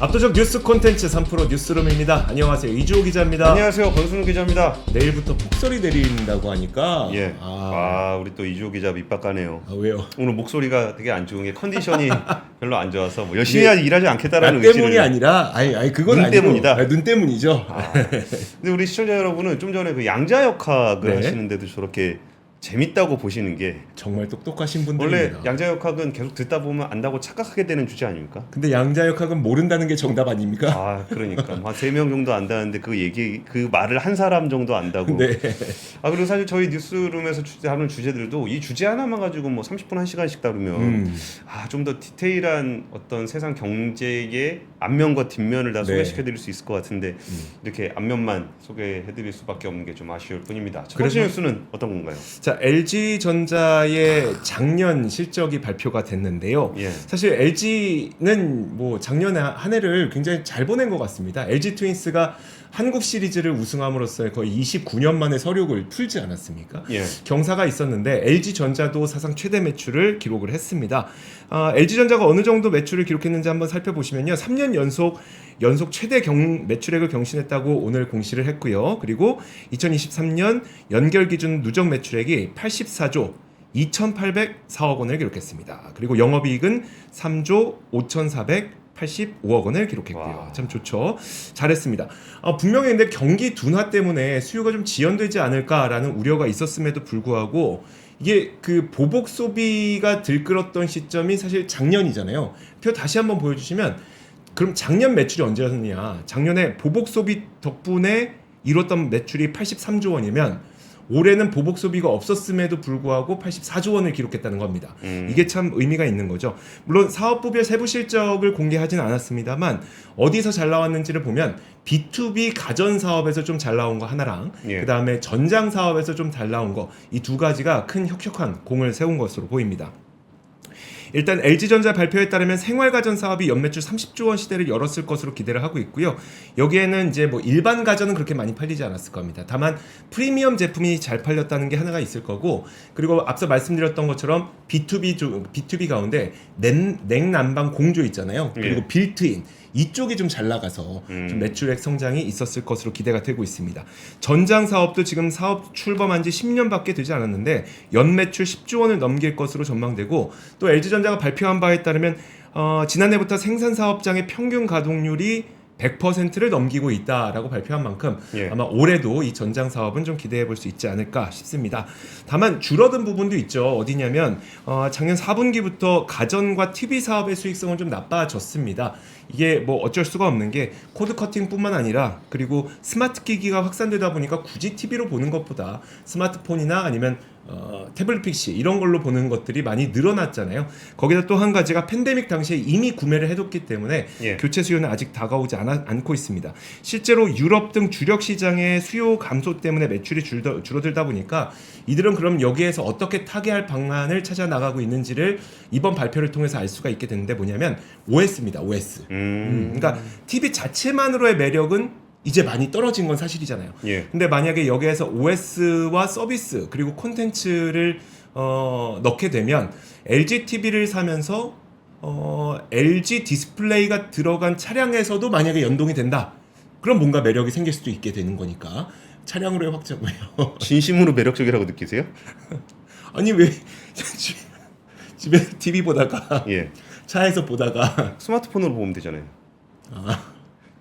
압도적 뉴스 콘텐츠 3프로 뉴스룸입니다. 안녕하세요. 이주호 기자입니다. 안녕하세요. 권순우 기자입니다. 내일부터 폭설이 내린다고 하니까 예. 우리 또 이주호 기자 밑밥 가네요. 왜요? 오늘 목소리가 되게 안 좋은 게 컨디션이 별로 안 좋아서 뭐 열심히 일하지 않겠다라는 나 때문이 아니라 그건 눈 아니고 때문이다. 눈 때문이죠. 근데 우리 시청자 여러분은 좀 전에 그 양자역학을 네. 하시는데도 저렇게 재밌다고 보시는 게 정말 똑똑하신 원래 분들입니다. 양자역학은 계속 듣다 보면 안다고 착각하게 되는 주제 아닙니까? 근데 양자역학은 모른다는 게 정답 아닙니까? 그러니까 한 3명 정도 안다는데 그 말을 한 사람 정도 안다고. 네. 그리고 사실 저희 뉴스룸에서 하는 주제들도 이 주제 하나만 가지고 뭐 30분 1시간씩 다루면 좀 더 디테일한 어떤 세상 경제의 앞면과 뒷면을 다 네. 소개시켜 드릴 수 있을 것 같은데 이렇게 앞면만 소개해 드릴 수밖에 없는 게 좀 아쉬울 뿐입니다. 첫 번째 뉴스는 어떤 건가요? 자, LG전자의 작년 실적이 발표가 됐는데요. 예. 사실 LG는 뭐 작년에 한 해를 굉장히 잘 보낸 것 같습니다. LG 트윈스가 한국 시리즈를 우승함으로써 거의 29년 만에 서륙을 풀지 않았습니까? 예. 경사가 있었는데 LG전자도 사상 최대 매출을 기록을 했습니다. LG전자가 어느 정도 매출을 기록했는지 한번 살펴보시면요. 3년 연속 최대 매출액을 경신했다고 오늘 공시를 했고요. 그리고 2023년 연결 기준 누적 매출액이 84조 2,804억 원을 기록했습니다. 그리고 영업이익은 3조 5,485억 원을 기록했고요. 와. 참 좋죠. 잘했습니다. 분명히 근데 경기 둔화 때문에 수요가 좀 지연되지 않을까라는 우려가 있었음에도 불구하고 이게 그 보복 소비가 들끓었던 시점이 사실 작년이잖아요. 표 다시 한번 보여주시면 그럼 작년 매출이 언제였느냐? 작년에 보복 소비 덕분에 이뤘던 매출이 83조 원이면 올해는 보복 소비가 없었음에도 불구하고 84조 원을 기록했다는 겁니다. 이게 참 의미가 있는 거죠. 물론 사업부별 세부 실적을 공개하진 않았습니다만 어디서 잘 나왔는지를 보면 B2B 가전 사업에서 좀 잘 나온 거 하나랑 예. 그다음에 전장 사업에서 좀 잘 나온 거 이 두 가지가 큰 혁혁한 공을 세운 것으로 보입니다. 일단 LG전자 발표에 따르면 생활가전 사업이 연매출 30조 원 시대를 열었을 것으로 기대를 하고 있고요. 여기에는 이제 뭐 일반 가전은 그렇게 많이 팔리지 않았을 겁니다. 다만 프리미엄 제품이 잘 팔렸다는 게 하나가 있을 거고, 그리고 앞서 말씀드렸던 것처럼 B2B 가운데 냉난방 공조 있잖아요. 그리고 예. 빌트인 이쪽이 좀 잘 나가서 좀 매출액 성장이 있었을 것으로 기대가 되고 있습니다. 전장 사업도 지금 사업 출범한 지 10년밖에 되지 않았는데 연매출 10조 원을 넘길 것으로 전망되고, 또 LG전자가 발표한 바에 따르면 지난해부터 생산 사업장의 평균 가동률이 100%를 넘기고 있다라고 발표한 만큼 예. 아마 올해도 이 전장 사업은 좀 기대해 볼 수 있지 않을까 싶습니다. 다만 줄어든 부분도 있죠. 어디냐면 작년 4분기부터 가전과 TV 사업의 수익성은 좀 나빠졌습니다. 이게 뭐 어쩔 수가 없는 게 코드 커팅뿐만 아니라 그리고 스마트 기기가 확산되다 보니까 굳이 TV로 보는 것보다 스마트폰이나 아니면 태블릿 PC 이런 걸로 보는 것들이 많이 늘어났잖아요. 거기다 또 한 가지가 팬데믹 당시에 이미 구매를 해뒀기 때문에 예. 교체 수요는 아직 다가오지 않고 있습니다. 실제로 유럽 등 주력 시장의 수요 감소 때문에 매출이 줄어들다 보니까 이들은 그럼 여기에서 어떻게 타개할 방안을 찾아 나가고 있는지를 이번 발표를 통해서 알 수가 있게 되는데 뭐냐면 OS입니다. OS. 그러니까 TV 자체만으로의 매력은 이제 많이 떨어진 건 사실이잖아요. 예. 근데 만약에 여기에서 OS와 서비스 그리고 콘텐츠를 넣게 되면 LG TV를 사면서 LG 디스플레이가 들어간 차량에서도 만약에 연동이 된다. 그럼 뭔가 매력이 생길 수도 있게 되는 거니까 차량으로의 확장이에요. 진심으로 매력적이라고 느끼세요? 아니 왜 집에 TV 보다가 예. 차에서 보다가 스마트폰으로 보면 되잖아요.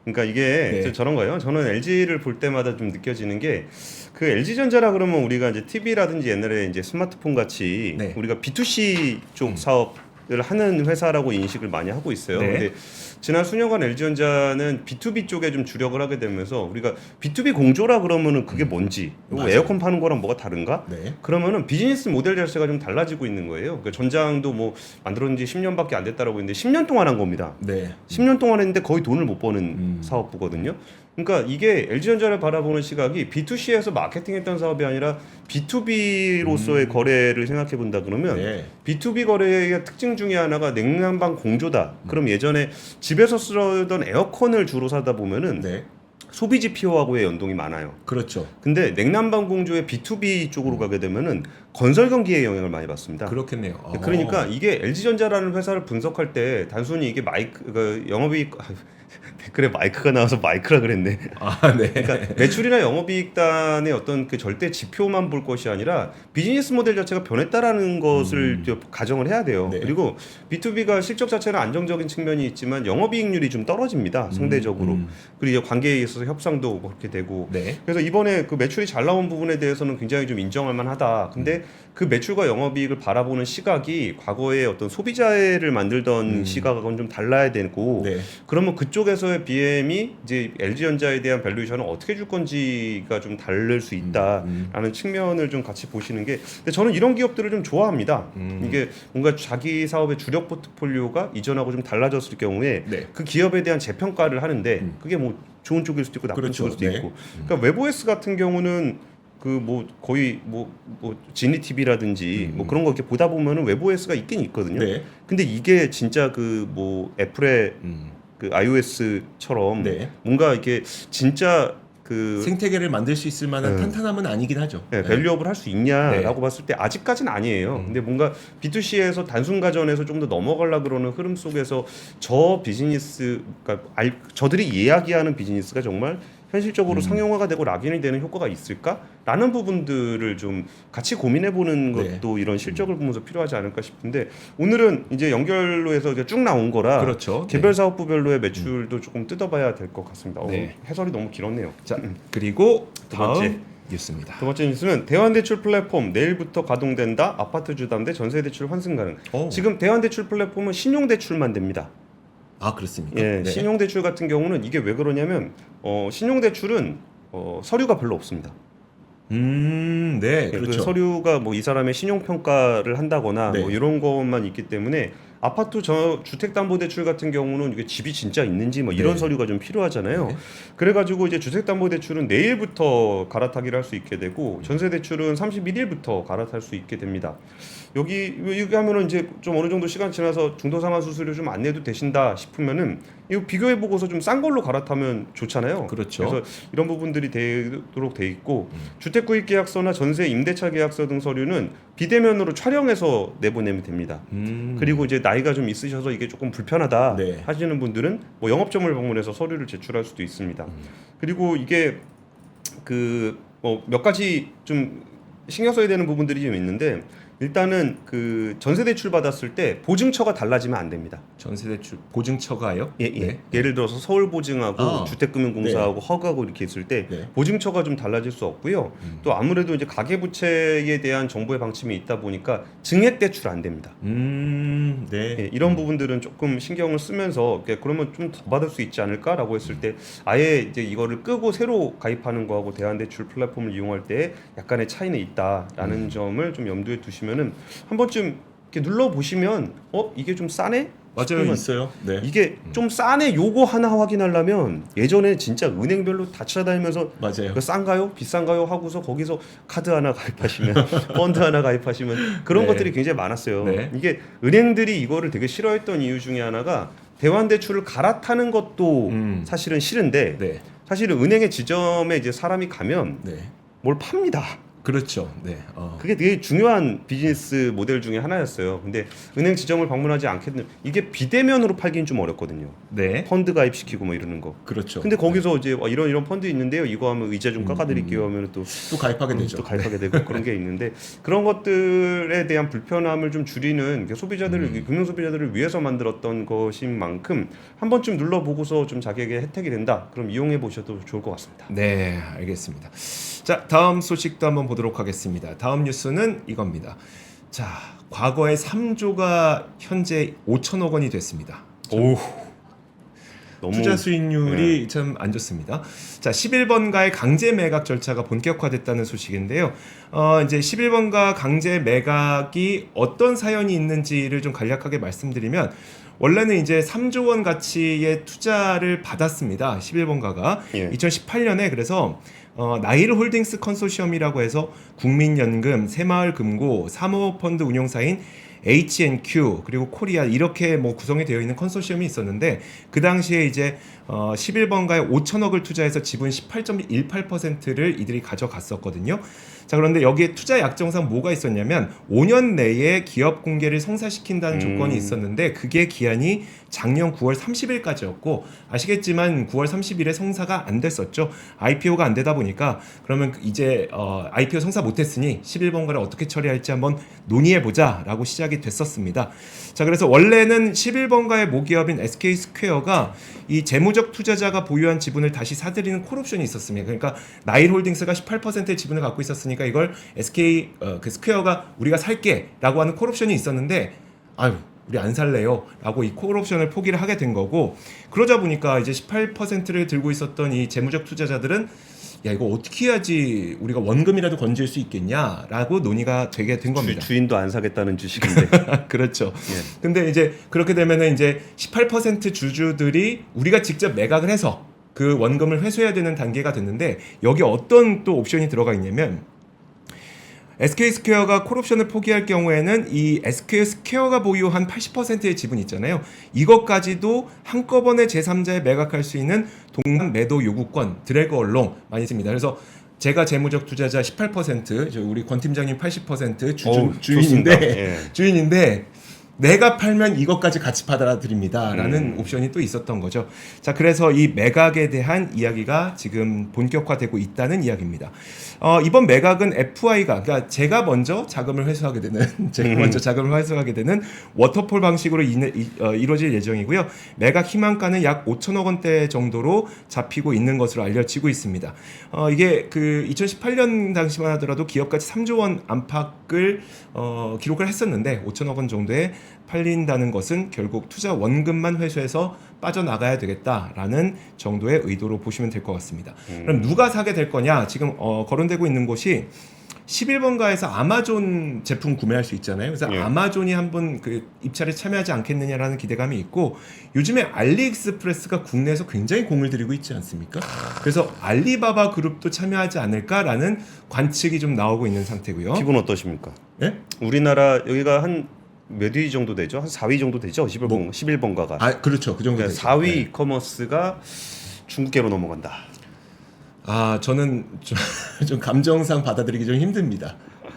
그러니까 이게 네. 저런 거예요. 저는 LG를 볼 때마다 좀 느껴지는 게 그 LG전자라 그러면 우리가 이제 TV라든지 옛날에 이제 스마트폰 같이 네. 우리가 B2C 쪽 사업을 하는 회사라고 인식을 많이 하고 있어요. 네. 근데 지난 수년간 LG전자는 B2B 쪽에 좀 주력을 하게 되면서 우리가 B2B 공조라 그러면은 그게 뭔지, 그리고 맞아요. 에어컨 파는 거랑 뭐가 다른가? 네. 그러면은 비즈니스 모델 자체가 좀 달라지고 있는 거예요. 그러니까 전장도 뭐 만들어진 지 10년밖에 안 됐다라고 했는데 10년 동안 한 겁니다. 네. 10년 동안 했는데 거의 돈을 못 버는 사업부거든요. 그러니까 이게 LG전자를 바라보는 시각이 B2C에서 마케팅했던 사업이 아니라 B2B로서의 거래를 생각해 본다 그러면 네. B2B 거래의 특징 중에 하나가 냉난방 공조다. 그럼 예전에 집에서 쓰던 에어컨을 주로 사다 보면은 네. 소비지 피오하고의 연동이 많아요. 그렇죠. 근데 냉난방 공조의 B2B 쪽으로 가게 되면은 건설 경기에 영향을 많이 받습니다. 그렇겠네요. 그러니까 이게 LG전자라는 회사를 분석할 때 단순히 이게 영업이익 댓글에 마이크가 나와서 마이크라 그랬네. 네. 그러니까 매출이나 영업이익단의 어떤 그 절대 지표만 볼 것이 아니라 비즈니스 모델 자체가 변했다라는 것을 가정을 해야 돼요. 네. 그리고 B2B가 실적 자체는 안정적인 측면이 있지만 영업이익률이 좀 떨어집니다. 상대적으로. 그리고 이제 관계에 있어서 협상도 그렇게 되고. 네. 그래서 이번에 그 매출이 잘 나온 부분에 대해서는 굉장히 좀 인정할 만하다. 근데 그 매출과 영업이익을 바라보는 시각이 과거에 어떤 소비자를 만들던 시각하고는 좀 달라야 되고. 네. 그러면 그쪽에서의 BM이 이제 LG전자에 대한 밸류에이션을 어떻게 줄 건지가 좀 다를 수 있다라는 측면을 좀 같이 보시는 게. 근데 저는 이런 기업들을 좀 좋아합니다. 이게 뭔가 자기 사업의 주력 포트폴리오가 이전하고 좀 달라졌을 경우에 네. 그 기업에 대한 재평가를 하는데 그게 뭐 좋은 쪽일 수도 있고 나쁜 그렇죠. 쪽일 수도 네. 있고. 그러니까 웨브OS 같은 경우는 그 뭐 거의 뭐 지니 TV라든지 뭐 그런 거 이렇게 보다 보면은 웨브OS가 있긴 있거든요. 네. 근데 이게 진짜 그 뭐 애플의 그 iOS처럼 네. 뭔가 이게 진짜 그 생태계를 만들 수 있을 만한 탄탄함은 아니긴 하죠. 네, 밸류업을 할 수 있냐라고 네. 봤을 때 아직까지는 아니에요. 근데 뭔가 B2C에서 단순 가전에서 좀 더 넘어가려 그러는 흐름 속에서 저 비즈니스, 그러니까 저들이 이야기하는 비즈니스가 정말 현실적으로 상용화가 되고 락인이 되는 효과가 있을까라는 부분들을 좀 같이 고민해보는 것도 네. 이런 실적을 보면서 필요하지 않을까 싶은데 오늘은 이제 연결로 해서 이제 쭉 나온 거라 그렇죠. 개별 사업부별로의 매출도 조금 뜯어봐야 될 것 같습니다. 네. 해설이 너무 길었네요. 자, 그리고 두 번째. 다음 뉴스입니다. 두 번째 뉴스는 대환대출 플랫폼 내일부터 가동된다. 아파트 주담대 전세대출 환승 가능. 오. 지금 대환대출 플랫폼은 신용대출만 됩니다. 아, 그렇습니까? 예, 네. 신용대출 같은 경우는 이게 왜 그러냐면 신용대출은 서류가 별로 없습니다. 네, 그 그렇죠. 서류가 뭐 이 사람의 신용 평가를 한다거나 네. 뭐 이런 것만 있기 때문에 아파트 주택담보대출 같은 경우는 이게 집이 진짜 있는지 뭐 이런 네. 서류가 좀 필요하잖아요. 네. 그래가지고 이제 주택담보대출은 내일부터 갈아타기를 할 수 있게 되고 전세대출은 31일부터 갈아탈 수 있게 됩니다. 여기 하면은 이제 좀 어느 정도 시간 지나서 중도상환 수수료 좀 안 내도 되신다 싶으면은 이거 비교해 보고서 좀 싼 걸로 갈아타면 좋잖아요. 그렇죠. 그래서 이런 부분들이 되도록 돼 있고 주택구입계약서나 전세 임대차 계약서 등 서류는 비대면으로 촬영해서 내보내면 됩니다. 그리고 이제 나이가 좀 있으셔서 이게 조금 불편하다 네. 하시는 분들은 뭐 영업점을 방문해서 서류를 제출할 수도 있습니다. 그리고 이게 그 뭐 몇 가지 좀 신경 써야 되는 부분들이 좀 있는데 일단은 그 전세 대출 받았을 때 보증처가 달라지면 안 됩니다. 전세대출 보증처가요? 예. 네. 예를 들어서 서울보증하고 아. 주택금융공사하고 허그하고 이렇게 있을 때 네. 보증처가 좀 달라질 수 없고요. 또 아무래도 이제 가계부채에 대한 정부의 방침이 있다 보니까 증액 대출 안 됩니다. 네. 예, 이런 부분들은 조금 신경을 쓰면서 그러면 좀 더 받을 수 있지 않을까라고 했을 때 아예 이제 이거를 끄고 새로 가입하는 거하고 대환대출 플랫폼을 이용할 때 약간의 차이는 있다라는 점을 좀 염두에 두시면은 한 번쯤 이렇게 눌러 보시면 이게 좀 싸네? 맞아요, 싶으면 있어요. 네. 이게 좀 싸네 요거 하나 확인하려면 예전에 진짜 은행별로 다 찾아다니면서 맞아요. 그 싼가요? 비싼가요? 하고서 거기서 카드 하나 가입하시면 펀드 하나 가입하시면 그런 네. 것들이 굉장히 많았어요. 네. 이게 은행들이 이거를 되게 싫어했던 이유 중에 하나가 대환대출을 갈아타는 것도 사실은 싫은데 네. 사실은 은행의 지점에 이제 사람이 가면 네. 뭘 팝니다. 그렇죠. 네. 그게 되게 중요한 비즈니스 모델 중에 하나였어요. 근데 은행 지점을 방문하지 않겠는 이게 비대면으로 팔기는 좀 어렵거든요. 네. 펀드 가입시키고 뭐 이러는 거. 그렇죠. 근데 거기서 이제 이런 펀드 있는데요. 이거 하면 의자 좀 깎아드릴게요 하면 또 가입하게 되죠. 또 가입하게 되고 그런 게 있는데 그런 것들에 대한 불편함을 좀 줄이는 소비자들을 금융 소비자들을 위해서 만들었던 것인 만큼 한 번쯤 눌러보고서 좀 자기에게 혜택이 된다. 그럼 이용해 보셔도 좋을 것 같습니다. 네, 알겠습니다. 자, 다음 소식도 한번 보도록 하겠습니다. 다음 뉴스는 이겁니다. 자, 과거에 3조가 현재 5천억 원이 됐습니다. 오. 너무 투자 수익률이 참 안 좋습니다. 자, 11번가의 강제 매각 절차가 본격화됐다는 소식인데요. 이제 11번가 강제 매각이 어떤 사연이 있는지를 좀 간략하게 말씀드리면 원래는 이제 3조 원 가치의 투자를 받았습니다. 11번가가 예. 2018년에 그래서 나일 홀딩스 컨소시엄이라고 해서 국민연금, 새마을금고, 사모펀드 운용사인 H&Q 그리고 코리아 이렇게 뭐 구성이 되어 있는 컨소시엄이 있었는데 그 당시에 이제 11번가에 5천억을 투자해서 지분 18.18%를 이들이 가져갔었거든요. 자, 그런데 여기에 투자 약정상 뭐가 있었냐면 5년 내에 기업 공개를 성사시킨다는 조건이 있었는데 그게 기한이 작년 9월 30일까지였고 아시겠지만 9월 30일에 성사가 안 됐었죠. IPO가 안 되다 보니까 그러면 이제 IPO 성사 못했으니 11번가를 어떻게 처리할지 한번 논의해보자라고 시작이 됐었습니다. 자, 그래서 원래는 11번가의 모기업인 SK스퀘어가 이 재무적 투자자가 보유한 지분을 다시 사들이는 콜옵션이 있었습니다. 그러니까 나일홀딩스가 18%의 지분을 갖고 있었으니까 이걸 SK 그 스퀘어가 우리가 살게라고 하는 콜옵션이 있었는데 아유 우리 안 살래요 라고 이 콜옵션을 포기를 하게 된 거고 그러자 보니까 이제 18%를 들고 있었던 이 재무적 투자자들은 야 이거 어떻게 해야지 우리가 원금이라도 건질 수 있겠냐라고 논의가 되게 된 겁니다. 주인도 안 사겠다는 주식인데. 그렇죠. 예. 근데 이제 그렇게 되면은 이제 18% 주주들이 우리가 직접 매각을 해서 그 원금을 회수해야 되는 단계가 됐는데 여기 어떤 또 옵션이 들어가 있냐면 SK스퀘어가 콜옵션을 포기할 경우에는 이 SK스퀘어가 보유한 80%의 지분 있잖아요. 이것까지도 한꺼번에 제3자에 매각할 수 있는 동반 매도 요구권 드래그 얼롱 많이 있습니다. 그래서 제가 재무적 투자자 18%, 우리 권 팀장님 80% 주인인데 예. 주인인데 내가 팔면 이것까지 같이 받아들입니다라는 옵션이 또 있었던 거죠. 자, 그래서 이 매각에 대한 이야기가 지금 본격화되고 있다는 이야기입니다. 이번 매각은 FI가 그러니까 제가 먼저 자금을 회수하게 되는 워터폴 방식으로 이루어질 예정이고요. 매각 희망가는 약 5천억 원대 정도로 잡히고 있는 것으로 알려지고 있습니다. 이게 그 2018년 당시만 하더라도 기업가치 3조 원 안팎을 기록을 했었는데 5천억 원 정도에 팔린다는 것은 결국 투자 원금만 회수해서 빠져나가야 되겠다라는 정도의 의도로 보시면 될 것 같습니다. 그럼 누가 사게 될 거냐? 지금 거론되고 있는 곳이 11번가에서 아마존 제품 구매할 수 있잖아요. 그래서 예. 아마존이 한번 그 입찰에 참여하지 않겠느냐라는 기대감이 있고 요즘에 알리익스프레스가 국내에서 굉장히 공을 들이고 있지 않습니까? 그래서 알리바바 그룹도 참여하지 않을까라는 관측이 좀 나오고 있는 상태고요. 기분 어떠십니까? 예? 우리나라 여기가 한 몇 위 정도 되죠? 한 4위 정도 되죠? 11번가가. 아, 그렇죠. 그 정도 그러니까 되죠. 4위 네. 이커머스가 중국계로 넘어간다. 아, 저는 좀 감정상 받아들이기 좀 힘듭니다.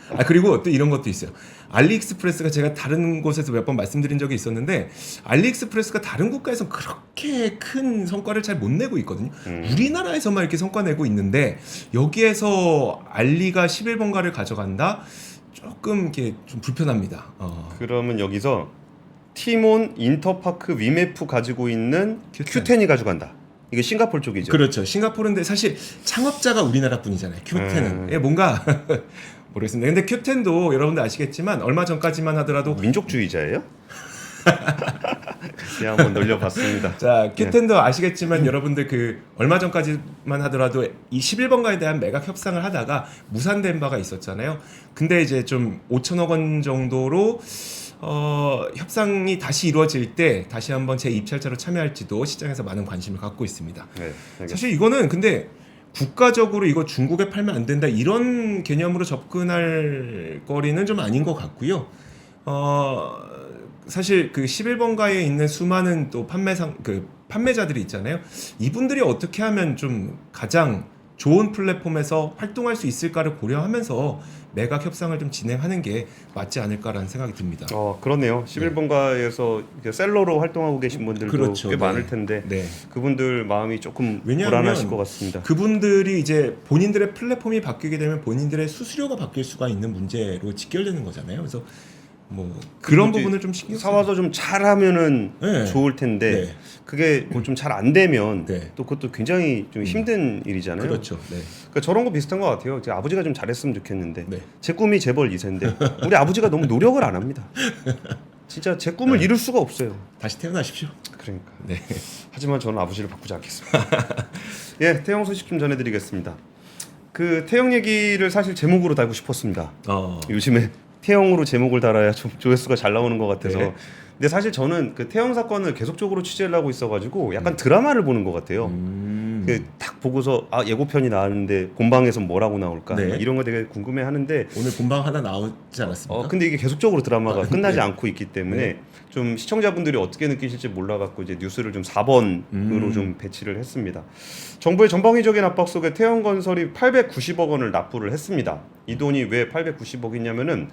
아, 그리고 또 이런 것도 있어요. 알리익스프레스가 제가 다른 곳에서 몇 번 말씀드린 적이 있었는데 알리익스프레스가 다른 국가에서 그렇게 큰 성과를 잘 못 내고 있거든요. 우리나라에서만 이렇게 성과 내고 있는데 여기에서 알리가 11번가를 가져간다? 조금 이렇게 좀 불편합니다. 그러면 여기서 티몬 인터파크 위메프 가지고 있는 Q10이 가져간다. 이게 싱가포르 쪽이죠. 그렇죠. 싱가포르인데 사실 창업자가 우리나라 분이잖아요. Q10은. 예, 뭔가 모르겠습니다. 근데 Q10도 여러분들 아시겠지만 얼마 전까지만 하더라도 민족주의자예요? 그냥 한번 놀려봤습니다. 자, Q10도 아시겠지만 여러분들 그 얼마 전까지만 하더라도 이 11번가에 대한 매각 협상을 하다가 무산된 바가 있었잖아요. 근데 이제 좀 5천억 원 정도로 협상이 다시 이루어질 때 다시 한번 제 입찰자로 참여할지도 시장에서 많은 관심을 갖고 있습니다. 네, 알겠습니다. 사실 이거는 근데 국가적으로 이거 중국에 팔면 안 된다 이런 개념으로 접근할 거리는 좀 아닌 것 같고요. 사실 그 11번가에 있는 수많은 또 판매자들이 있잖아요. 이분들이 어떻게 하면 좀 가장 좋은 플랫폼에서 활동할 수 있을까를 고려하면서 매각 협상을 좀 진행하는 게 맞지 않을까라는 생각이 듭니다. 그렇네요. 11번가에서 셀러로 활동하고 계신 분들도 그렇죠. 꽤 네. 많을 텐데 네. 그분들 마음이 조금 왜냐하면 불안하실 것 같습니다. 그분들이 이제 본인들의 플랫폼이 바뀌게 되면 본인들의 수수료가 바뀔 수가 있는 문제로 직결되는 거잖아요. 그래서 뭐 그런 부분을 좀 신경 사와서 좀 잘하면은 네. 좋을 텐데 네. 그게 뭐 좀 잘 안 되면 네. 또 그것도 굉장히 좀 힘든 일이잖아요. 그렇죠. 네. 그러니까 저런 거 비슷한 것 같아요. 제 아버지가 좀 잘했으면 좋겠는데 네. 제 꿈이 재벌 2세인데 우리 아버지가 너무 노력을 안 합니다. 진짜 제 꿈을 이룰 수가 없어요. 다시 태어나십시오. 그러니까. 네. 하지만 저는 아버지를 바꾸지 않겠습니다. 예, 태영 소식 좀 전해드리겠습니다. 그 태영 얘기를 사실 제목으로 달고 싶었습니다. 요즘에 태영으로 제목을 달아야 좀 조회수가 잘 나오는 것 같아서 네. 근데 사실 저는 그 태영 사건을 계속적으로 취재를 하고 있어가지고 약간 드라마를 보는 것 같아요. 딱 보고서 아 예고편이 나왔는데 본방에서 뭐라고 나올까 네. 이런 거 되게 궁금해하는데 오늘 본방 하나 나오지 않았습니까? 근데 이게 계속적으로 드라마가 끝나지 네. 않고 있기 때문에 네. 좀 시청자분들이 어떻게 느끼실지 몰라갖고 이제 뉴스를 좀 4번으로 좀 배치를 했습니다. 정부의 전방위적인 압박 속에 태영건설이 890억 원을 납부를 했습니다. 이 돈이 왜 890억이냐면은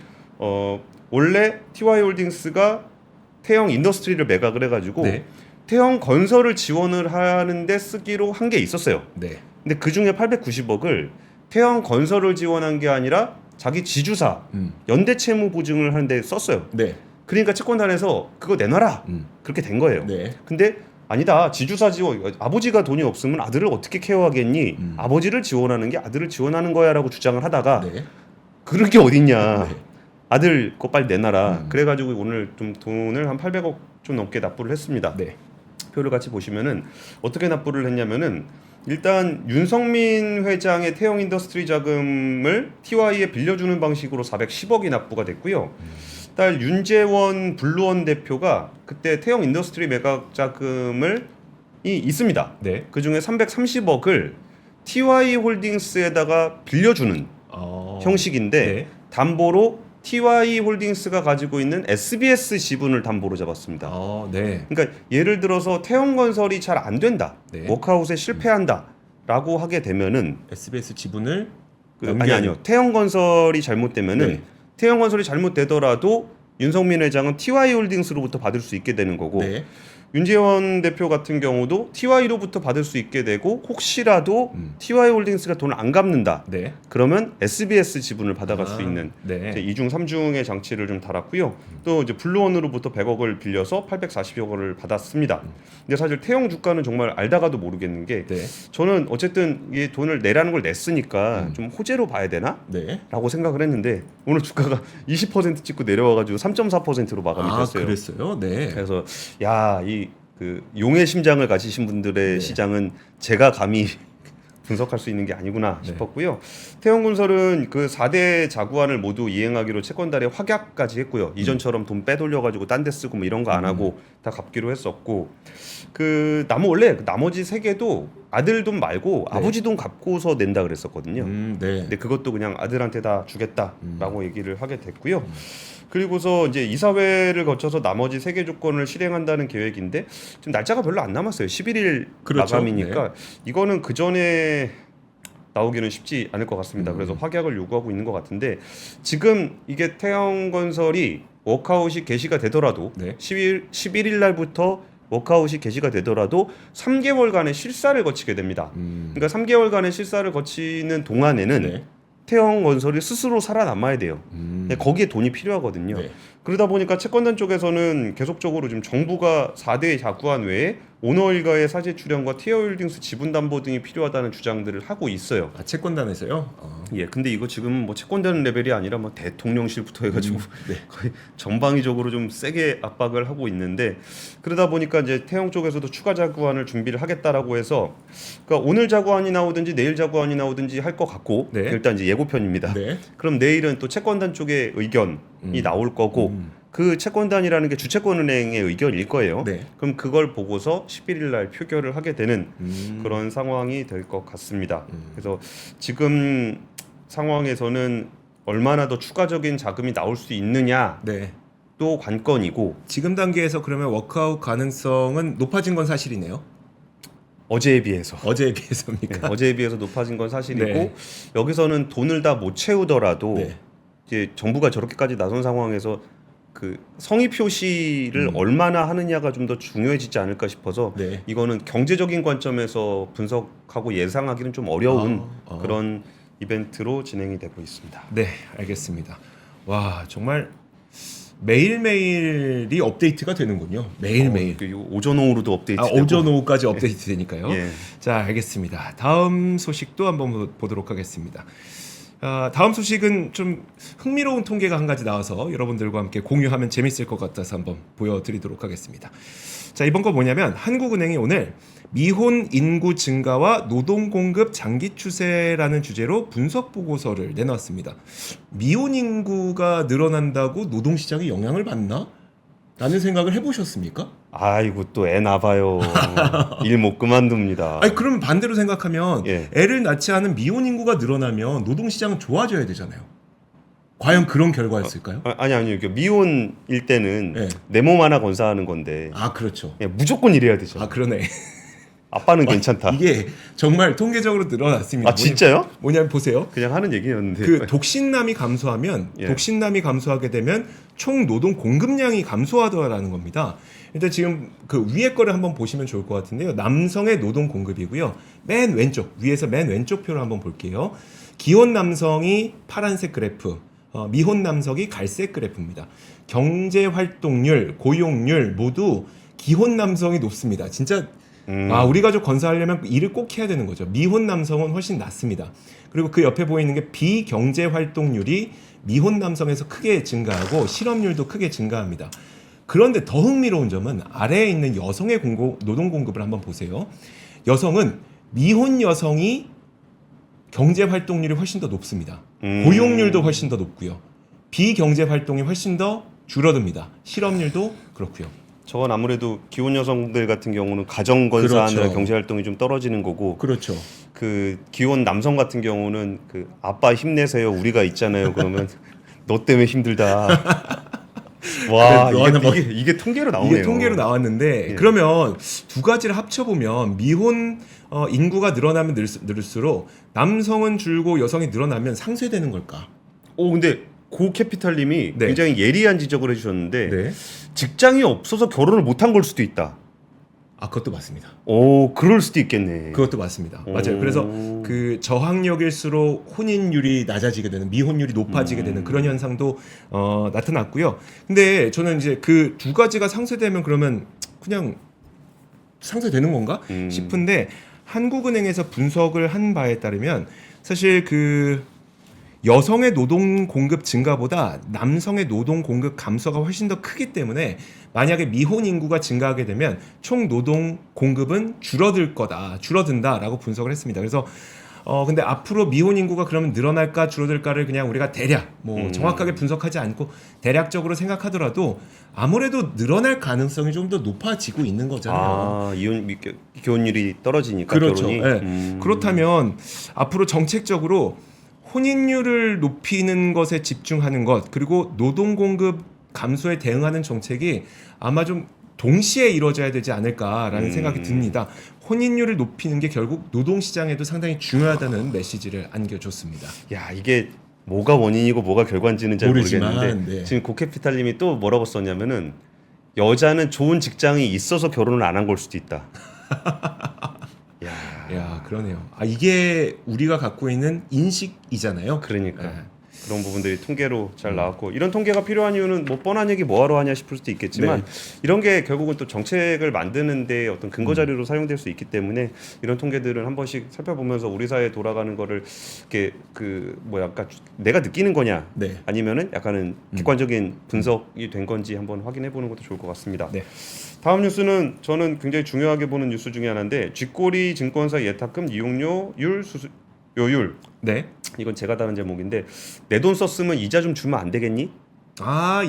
원래 TY홀딩스가 태영 인더스트리를 매각을 해가지고 네. 태영 건설을 지원을 하는데 쓰기로 한 게 있었어요. 네. 근데 그 중에 890억을 태영 건설을 지원한 게 아니라 자기 지주사 연대 채무 보증을 하는데 썼어요. 네. 그러니까 채권단에서 그거 내놔라 그렇게 된 거예요. 네. 근데 아니다 지주사 지원 아버지가 돈이 없으면 아들을 어떻게 케어하겠니? 아버지를 지원하는 게 아들을 지원하는 거야라고 주장을 하다가 네. 그런 게 어딨냐? 네. 아들 거 빨리 내놔라. 그래가지고 오늘 좀 돈을 한 800억 좀 넘게 납부를 했습니다. 네. 표를 같이 보시면은 어떻게 납부를 했냐면은 일단 윤석민 회장의 태영 인더스트리 자금을 TY에 빌려주는 방식으로 410억이 납부가 됐고요. 딸 윤재원 블루원 대표가 그때 태영 인더스트리 매각 자금을 있습니다. 네. 그 중에 330억을 TY 홀딩스에다가 빌려주는 형식인데 네. 담보로 TY 홀딩스가 가지고 있는 SBS 지분을 담보로 잡았습니다. 네. 그러니까 예를 들어서 태영건설이 잘 안 된다, 네. 워크아웃에 실패한다라고 하게 되면은 SBS 지분을 아니요 태영건설이 잘못되면은 네. 태영건설이 잘못되더라도 윤석민 회장은 TY 홀딩스로부터 받을 수 있게 되는 거고 네. 윤재원 대표 같은 경우도 TY로부터 받을 수 있게 되고 혹시라도 TY 홀딩스가 돈을 안 갚는다. 네. 그러면 SBS 지분을 받아갈 수 있는 네. 2중 3중의 장치를 좀 달았고요. 또 이제 블루원으로부터 100억을 빌려서 840억 원을 받았습니다. 근데 사실 태영 주가는 정말 알다가도 모르겠는 게 네. 저는 어쨌든 이 돈을 내라는 걸 냈으니까 좀 호재로 봐야 되나? 네. 라고 생각을 했는데 오늘 주가가 20% 찍고 내려와가지고 3.4%로 마감이 됐어요. 그랬어요. 네. 그래서 야, 그 용의 심장을 가지신 분들의 네. 시장은 제가 감히 분석할 수 있는 게 아니구나 네. 싶었고요. 태영건설은 그 4대 자구안을 모두 이행하기로 채권단에 확약까지 했고요. 이전처럼 돈 빼돌려가지고 딴 데 쓰고 뭐 이런 거 안 하고 다 갚기로 했었고 그 원래 나머지 3개도 아들 돈 말고 네. 아버지 돈 갚고서 낸다 그랬었거든요. 네. 근데 그것도 그냥 아들한테 다 주겠다라고 얘기를 하게 됐고요. 그리고서 이제 이사회를 거쳐서 나머지 3개 조건을 실행한다는 계획인데 지금 날짜가 별로 안 남았어요. 11일 그렇죠. 마감이니까 이거는 그 전에 나오기는 쉽지 않을 것 같습니다. 그래서 확약을 요구하고 있는 것 같은데 지금 이게 태영건설이 워크아웃이 개시가 되더라도 네. 11일 날부터 워크아웃이 개시가 되더라도 3개월간의 실사를 거치게 됩니다. 그러니까 3개월간의 실사를 거치는 동안에는 네. 태영건설이 스스로 살아남아야 돼요. 근데 거기에 돈이 필요하거든요. 네. 그러다 보니까 채권단 쪽에서는 계속적으로 지금 정부가 4대 자구안 외에 오너 일가의 사재 출연과 티어홀딩스 지분 담보 등이 필요하다는 주장들을 하고 있어요. 채권단에서요. 예, 근데 이거 지금 뭐 채권단 레벨이 아니라 뭐 대통령실부터 해가지고 네. 거의 전방위적으로 좀 세게 압박을 하고 있는데 그러다 보니까 이제 태영 쪽에서도 추가 자구안을 준비를 하겠다라고 해서 그러니까 오늘 자구안이 나오든지 내일 자구안이 나오든지 할 것 같고 네. 일단 이제 예고편입니다. 네. 그럼 내일은 또 채권단 쪽의 의견이 나올 거고 그 채권단이라는 게 주채권은행의 의견일 거예요. 네. 그럼 그걸 보고서 11일 날 표결을 하게 되는 그런 상황이 될 것 같습니다. 그래서 지금 상황에서는 얼마나 더 추가적인 자금이 나올 수 있느냐 네. 또 관건이고 지금 단계에서 그러면 워크아웃 가능성은 높아진 건 사실이네요. 어제에 비해서 어제에 비해서입니까? 네, 어제에 비해서 높아진 건 사실이고 네. 여기서는 돈을 다 못 채우더라도 네. 이제 정부가 저렇게까지 나선 상황에서 그 성의 표시를 얼마나 하느냐가 좀 더 중요해지지 않을까 싶어서 네. 이거는 경제적인 관점에서 분석하고 예상하기는 좀 어려운 아. 그런 이벤트로 진행이 되고 있습니다. 네, 알겠습니다. 와, 정말 매일매일이 업데이트가 되는군요. 매일매일. 오전 오후로도 업데이트. 오전 오후까지 업데이트 되니까요. 예. 자, 알겠습니다. 다음 소식도 한번 보도록 하겠습니다. 다음 소식은 좀 흥미로운 통계가 한 가지 나와서 여러분들과 함께 공유하면 재밌을 것 같아서 한번 보여드리도록 하겠습니다. 자, 이번 거 뭐냐면 한국은행이 오늘 미혼 인구 증가와 노동 공급 장기 추세라는 주제로 분석 보고서를 내놨습니다. 미혼 인구가 늘어난다고 노동 시장에 영향을 받나? 라는 생각을 해보셨습니까? 아이고 또 애 낳아봐요. 일 못 그만둡니다. 아니 그럼 반대로 생각하면 예. 애를 낳지 않은 미혼 인구가 늘어나면 노동시장은 좋아져야 되잖아요. 과연 그런 결과였을까요? 아니 미혼일 때는 예. 내 몸 하나 건사하는 건데 아 그렇죠. 무조건 일해야 되죠. 아 그러네. 아빠는 괜찮다. 이게 정말 통계적으로 늘어났습니다. 아 진짜요? 뭐냐면 보세요. 그냥 하는 얘기였는데. 그 독신남이 감소하면 예. 독신남이 감소하게 되면 총 노동 공급량이 감소하더라는 겁니다. 일단 지금 그 위에 거를 한번 보시면 좋을 것 같은데요. 남성의 노동 공급이고요. 맨 왼쪽 위에서 맨 왼쪽 표를 한번 볼게요. 기혼 남성이 파란색 그래프, 미혼 남성이 갈색 그래프입니다. 경제 활동률, 고용률 모두 기혼 남성이 높습니다. 진짜 우리 가족 건사하려면 일을 꼭 해야 되는 거죠. 미혼 남성은 훨씬 낫습니다. 그리고 그 옆에 보이는 게 비경제 활동률이 미혼 남성에서 크게 증가하고 실업률도 크게 증가합니다. 그런데 더 흥미로운 점은 아래에 있는 여성의 노동 공급을 한번 보세요. 여성은 미혼 여성이 경제 활동률이 훨씬 더 높습니다. 고용률도 훨씬 더 높고요. 비경제 활동이 훨씬 더 줄어듭니다. 실업률도 그렇고요. 저건 아무래도 기혼 여성들 같은 경우는 가정 건사하느라 그렇죠. 경제 활동이 좀 떨어지는 거고, 그렇죠. 그 기혼 남성 같은 경우는 그 아빠 힘내세요 우리가 있잖아요 그러면 너 때문에 힘들다. 와 그래, 너는 이게 통계로 나오네요. 이게 통계로 나왔는데 예. 그러면 두 가지를 합쳐보면 미혼 인구가 늘어나면 늘수록 남성은 줄고 여성이 늘어나면 상쇄되는 걸까? 근데 고캐피탈님이 네. 굉장히 예리한 지적을 해주셨는데 네. 직장이 없어서 결혼을 못한 걸 수도 있다. 아 그것도 맞습니다. 그럴 수도 있겠네. 그것도 맞습니다. 맞아요. 그래서 그 저학력일수록 혼인율이 낮아지게 되는 미혼율이 높아지게 되는 그런 현상도 나타났고요. 근데 저는 이제 그 두 가지가 상쇄되면 그러면 그냥 상쇄되는 건가 싶은데 한국은행에서 분석을 한 바에 따르면 사실 그 여성의 노동 공급 증가보다 남성의 노동 공급 감소가 훨씬 더 크기 때문에 만약에 미혼 인구가 증가하게 되면 총 노동 공급은 줄어든다라고 분석을 했습니다. 그래서 근데 앞으로 미혼 인구가 그러면 늘어날까 줄어들까를 그냥 우리가 대략 정확하게 분석하지 않고 대략적으로 생각하더라도 아무래도 늘어날 가능성이 좀 더 높아지고 있는 거잖아요. 기혼율이 떨어지니까 그렇죠. 결혼이. 네. 그렇다면 앞으로 정책적으로 혼인율을 높이는 것에 집중하는 것 그리고 노동 공급 감소에 대응하는 정책이 아마 좀 동시에 이루어져야 되지 않을까라는 생각이 듭니다. 혼인율을 높이는 게 결국 노동시장에도 상당히 중요하다는 메시지를 안겨줬습니다. 야 이게 뭐가 원인이고 뭐가 결과인지는 잘 모르지만, 모르겠는데 네. 지금 고캐피탈님이 또 뭐라고 썼냐면은 여자는 좋은 직장이 있어서 결혼을 안 한 걸 수도 있다. 야 그러네요. 이게 우리가 갖고 있는 인식이잖아요. 그러니까 네. 그런 부분들이 통계로 잘 나왔고 이런 통계가 필요한 이유는 뭐 뻔한 얘기 뭐하러 하냐 싶을 수도 있겠지만 이런 게 결국은 또 정책을 만드는데 어떤 근거 자료로 사용될 수 있기 때문에 이런 통계들은 한 번씩 살펴보면서 우리 사회에 돌아가는 거를 이렇게 약간 내가 느끼는 거냐 네. 아니면은 약간은 객관적인 분석이 된 건지 한번 확인해 보는 것도 좋을 것 같습니다. 네. 다음 뉴스는 저는 굉장히 중요하게 보는 뉴스 중에 하나인데 쥐꼬리 증권사 예탁금 이용료율 요율. 네. 이건 제가 다른 제목인데 내 돈 썼으면 이자 좀 주면 안 되겠니?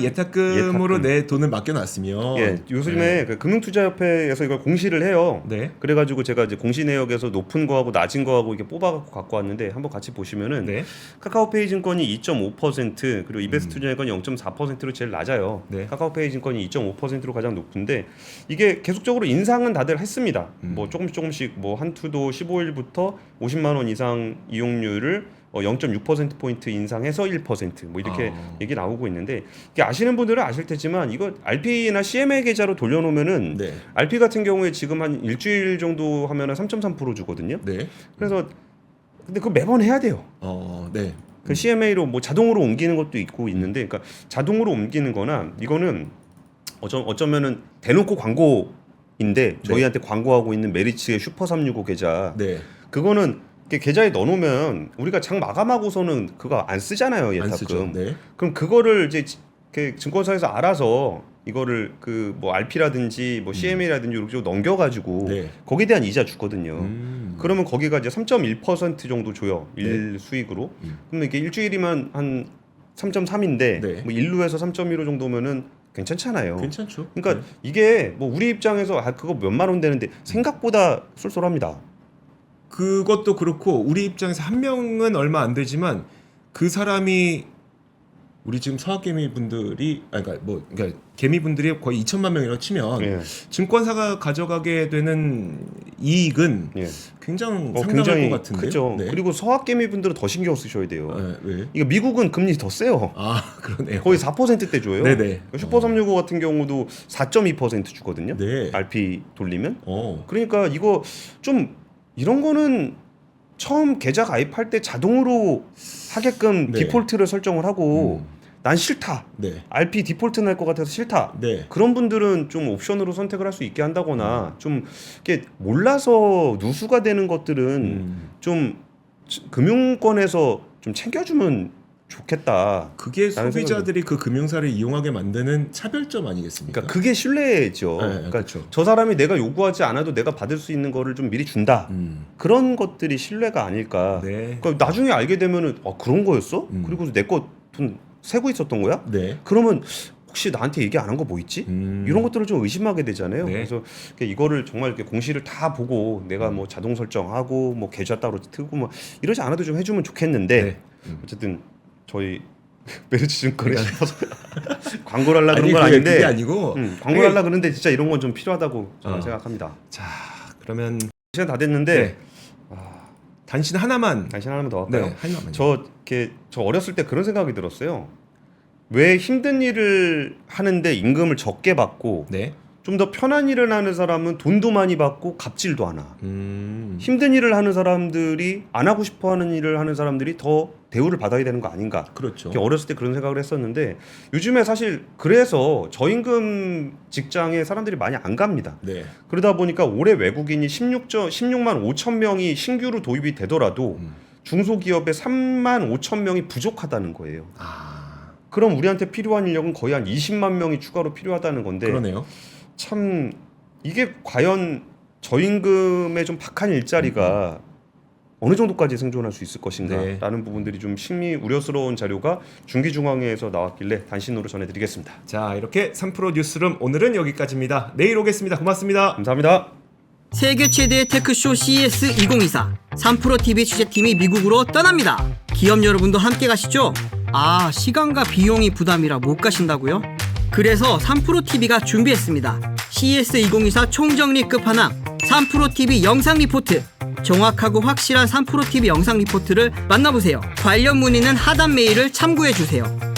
예탁금으로 예탁금. 내 돈을 맡겨놨으면 요즘에 그 금융투자협회에서 이걸 공시를 해요. 네. 그래가지고 제가 이제 공시 내역에서 높은 거하고 낮은 거하고 이렇게 뽑아갖고 갖고 왔는데 한번 같이 보시면은 네. 카카오페이 증권이 2.5% 그리고 이베스트투자증권이 0.4%로 제일 낮아요. 네. 카카오페이 증권이 2.5%로 가장 높은데 이게 계속적으로 인상은 다들 했습니다. 뭐 조금씩 뭐 한투도 15일부터 50만 원 이상 이용률을 0.6%포인트 인상해서 1% 뭐 이렇게 얘기 나오고 있는데 이게 아시는 분들은 아실 테지만 이거 RP나 CMA 계좌로 돌려놓으면은 네. RP 같은 경우에 지금 한 일주일 정도 하면은 3.3% 주거든요. 네. 그래서 근데 그거 매번 해야 돼요. 네. 그 CMA로 뭐 자동으로 옮기는 것도 있고 있는데 그러니까 자동으로 옮기는 거나 이거는 어쩌면은 대놓고 광고인데 저희한테 광고하고 있는 메리츠의 슈퍼 365 계좌 네. 그거는 계좌에 넣어놓으면 우리가 장 마감하고서는 그거 안 쓰잖아요 안 쓰죠. 예탁금. 네. 그럼 그거를 이제 증권사에서 알아서 이거를 그 뭐 RP라든지 뭐 CMA라든지 이렇게 넘겨가지고 네. 거기에 대한 이자 주거든요. 그러면 거기가 이제 3.1% 정도 줘요 일 수익으로. 그러면 이게 일주일이면 한 3.3인데 네. 뭐 일루에서 3.15 정도면은 괜찮잖아요. 괜찮죠. 그러니까 이게 뭐 우리 입장에서 그거 몇만 원 되는데 생각보다 쏠쏠합니다. 그것도 그렇고 우리 입장에서 한 명은 얼마 안 되지만 그 사람이 우리 지금 서학개미 분들이 그러니까 개미 분들이 거의 2천만 명이라고 치면 예. 증권사가 가져가게 되는 이익은 예. 굉장히 상당할 굉장히 것 같은데요. 크죠. 네. 그리고 서학개미 분들은 더 신경 쓰셔야 돼요. 왜? 이거 미국은 금리 더 세요. 아 그러네요. 거의 4%대 줘요. 네네. 슈퍼 365 같은 경우도 4.2% 주거든요. 네. RP 돌리면. 어. 그러니까 이거 좀 이런 거는 처음 계좌 가입할 때 자동으로 하게끔 네. 디폴트를 설정을 하고 난 싫다. 네. RP 디폴트 날 것 같아서 싫다. 네. 그런 분들은 좀 옵션으로 선택을 할 수 있게 한다거나 좀 이렇게 몰라서 누수가 되는 것들은 좀 금융권에서 좀 챙겨주면 좋겠다. 그게 라는 소비자들이 그 금융사를 이용하게 만드는 차별점 아니겠습니까? 그러니까 그게 신뢰죠. 네, 그러니까 그렇죠. 저 사람이 내가 요구하지 않아도 내가 받을 수 있는 거를 좀 미리 준다. 그런 것들이 신뢰가 아닐까. 네. 그러니까 나중에 알게 되면은 그런 거였어? 음. 그리고 내 거 돈 세고 있었던 거야? 네. 그러면 혹시 나한테 얘기 안 한 거 뭐 있지? 이런 것들을 좀 의심하게 되잖아요. 네. 그래서 이거를 정말 이렇게 공시를 다 보고 내가 뭐 자동 설정하고 뭐 계좌 따로 트고 뭐 이러지 않아도 좀 해주면 좋겠는데 네. 어쨌든 저희 메르츠증권에 광고를 하려 그런 아니, 건 그게 아닌데 아니고 광고를 하려 그러는데 진짜 이런 건 좀 필요하다고 저는 어. 생각합니다. 자 그러면 시간 다 됐는데 네. 단신 하나만 당신 하나만 더 할까요? 네, 하나만. 저 어렸을 때 그런 생각이 들었어요. 왜 힘든 일을 하는데 임금을 적게 받고 네. 좀 더 편한 일을 하는 사람은 돈도 많이 받고 갑질도 안 하나. 음. 힘든 일을 하는 사람들이 안 하고 싶어하는 일을 하는 사람들이 더 대우를 받아야 되는 거 아닌가. 그렇죠. 이렇게 어렸을 때 그런 생각을 했었는데 요즘에 사실 그래서 저임금 직장에 사람들이 많이 안 갑니다. 네. 그러다 보니까 올해 외국인이 16만 5천 명이 신규로 도입이 되더라도 중소기업에 3만 5천 명이 부족하다는 거예요. 아 그럼 우리한테 필요한 인력은 거의 한 20만 명이 추가로 필요하다는 건데 그러네요. 참 이게 과연 저임금의 좀 박한 일자리가 어느 정도까지 생존할 수 있을 것인가라는 네. 부분들이 좀 심히 우려스러운 자료가 중기중앙회에서 나왔길래 단신으로 전해드리겠습니다. 자 이렇게 3프로 뉴스룸 오늘은 여기까지입니다. 내일 오겠습니다. 고맙습니다. 감사합니다. 세계 최대의 테크쇼 CES 2024 3프로TV 취재팀이 미국으로 떠납니다. 기업 여러분도 함께 가시죠? 아, 시간과 비용이 부담이라 못 가신다고요? 그래서 3프로TV가 준비했습니다. CES 2024 총정리 끝판왕 3프로TV 영상 리포트. 정확하고 확실한 3프로TV 영상 리포트를 만나보세요. 관련 문의는 하단 메일을 참고해주세요.